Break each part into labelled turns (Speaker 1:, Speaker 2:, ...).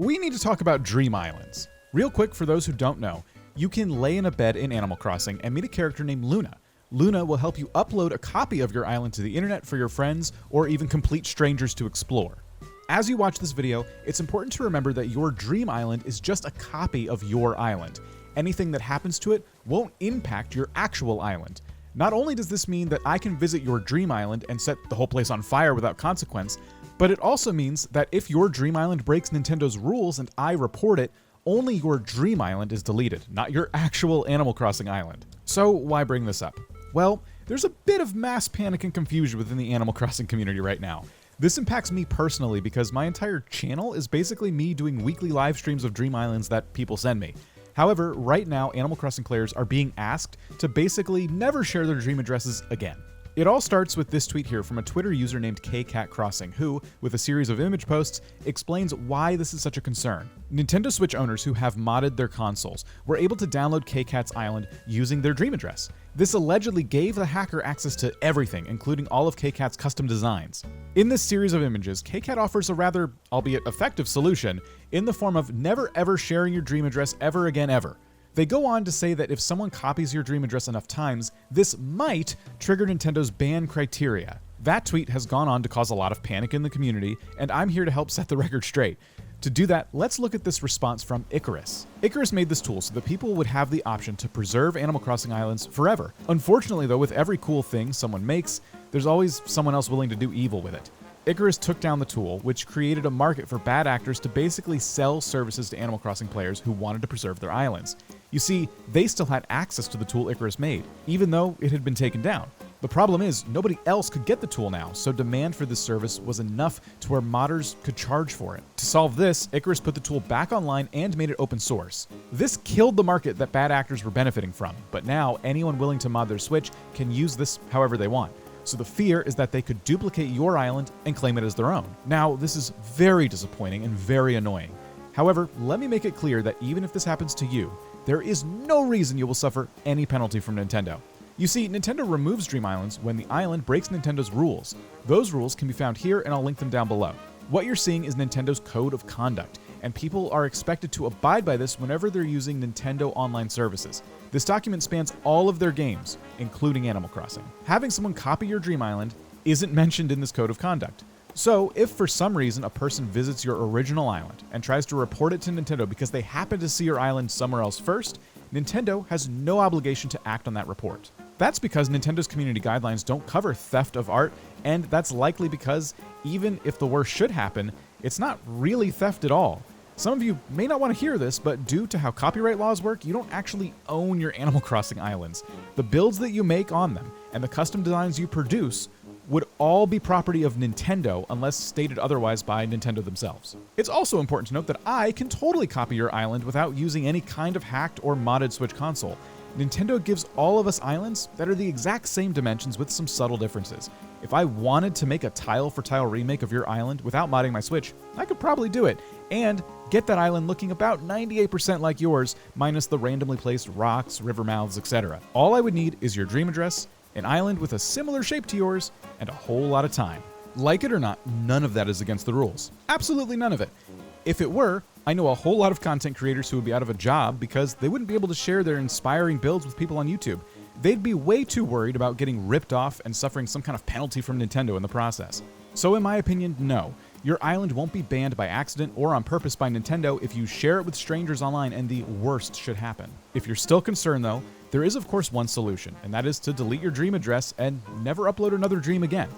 Speaker 1: We need to talk about Dream Islands. Real quick, for those who don't know, you can lay in a bed in Animal Crossing and meet a character named Luna. Luna will help you upload a copy of your island to the internet for your friends or even complete strangers to explore. As you watch this video, it's important to remember that your Dream Island is just a copy of your island. Anything that happens to it won't impact your actual island. Not only does this mean that I can visit your Dream Island and set the whole place on fire without consequence, but it also means that if your Dream Island breaks Nintendo's rules and I report it, only your Dream Island is deleted, not your actual Animal Crossing island. So why bring this up? Well, there's a bit of mass panic and confusion within the Animal Crossing community right now. This impacts me personally because my entire channel is basically me doing weekly live streams of Dream Islands that people send me. However, right now, Animal Crossing players are being asked to basically never share their dream addresses again. It all starts with this tweet here from a Twitter user named Cat Crossing, who, with a series of image posts, explains why this is such a concern. Nintendo Switch owners who have modded their consoles were able to download Cat's island using their dream address. This allegedly gave the hacker access to everything, including all of Cat's custom designs. In this series of images, Cat offers a rather, albeit effective, solution in the form of never ever sharing your dream address ever again ever. They go on to say that if someone copies your dream address enough times, this might trigger Nintendo's ban criteria. That tweet has gone on to cause a lot of panic in the community, and I'm here to help set the record straight. To do that, let's look at this response from Icarus. Icarus made this tool so that people would have the option to preserve Animal Crossing islands forever. Unfortunately though, with every cool thing someone makes, there's always someone else willing to do evil with it. Icarus took down the tool, which created a market for bad actors to basically sell services to Animal Crossing players who wanted to preserve their islands. You see, they still had access to the tool Icarus made, even though it had been taken down. The problem is, nobody else could get the tool now, so demand for this service was enough to where modders could charge for it. To solve this, Icarus put the tool back online and made it open source. This killed the market that bad actors were benefiting from, but now anyone willing to mod their Switch can use this however they want. So the fear is that they could duplicate your island and claim it as their own. Now, this is very disappointing and very annoying. However, let me make it clear that even if this happens to you, there is no reason you will suffer any penalty from Nintendo. You see, Nintendo removes Dream Islands when the island breaks Nintendo's rules. Those rules can be found here, and I'll link them down below. What you're seeing is Nintendo's code of conduct, and people are expected to abide by this whenever they're using Nintendo online services. This document spans all of their games, including Animal Crossing. Having someone copy your Dream Island isn't mentioned in this code of conduct. So, if for some reason a person visits your original island and tries to report it to Nintendo because they happen to see your island somewhere else first, Nintendo has no obligation to act on that report. That's because Nintendo's community guidelines don't cover theft of art, and that's likely because even if the worst should happen, it's not really theft at all. Some of you may not want to hear this, but due to how copyright laws work, you don't actually own your Animal Crossing islands. The builds that you make on them and the custom designs you produce would all be property of Nintendo unless stated otherwise by Nintendo themselves. It's also important to note that I can totally copy your island without using any kind of hacked or modded Switch console. Nintendo gives all of us islands that are the exact same dimensions with some subtle differences. If I wanted to make a tile-for-tile remake of your island without modding my Switch, I could probably do it, and get that island looking about 98% like yours, minus the randomly placed rocks, river mouths, etc. All I would need is your dream address, an island with a similar shape to yours, and a whole lot of time. Like it or not, none of that is against the rules. Absolutely none of it. If it were, I know a whole lot of content creators who would be out of a job because they wouldn't be able to share their inspiring builds with people on YouTube. They'd be way too worried about getting ripped off and suffering some kind of penalty from Nintendo in the process. So in my opinion, no. Your island won't be banned by accident or on purpose by Nintendo if you share it with strangers online and the worst should happen. If you're still concerned though, there is of course one solution, and that is to delete your dream address and never upload another dream again.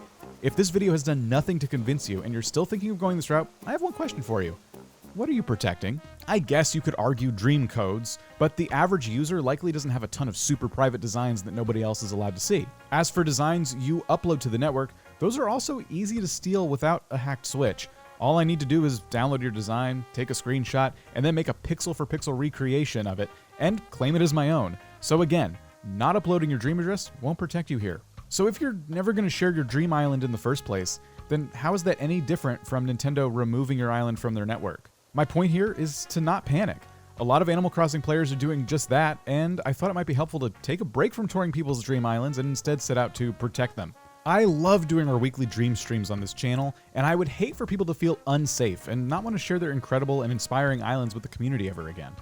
Speaker 1: If this video has done nothing to convince you and you're still thinking of going this route, I have one question for you. What are you protecting? I guess you could argue dream codes, but the average user likely doesn't have a ton of super private designs that nobody else is allowed to see. As for designs you upload to the network, those are also easy to steal without a hacked Switch. All I need to do is download your design, take a screenshot, and then make a pixel-for-pixel recreation of it, and claim it as my own. So again, not uploading your dream address won't protect you here. So if you're never going to share your dream island in the first place, then how is that any different from Nintendo removing your island from their network? My point here is to not panic. A lot of Animal Crossing players are doing just that, and I thought it might be helpful to take a break from touring people's dream islands and instead set out to protect them. I love doing our weekly dream streams on this channel, and I would hate for people to feel unsafe and not want to share their incredible and inspiring islands with the community ever again.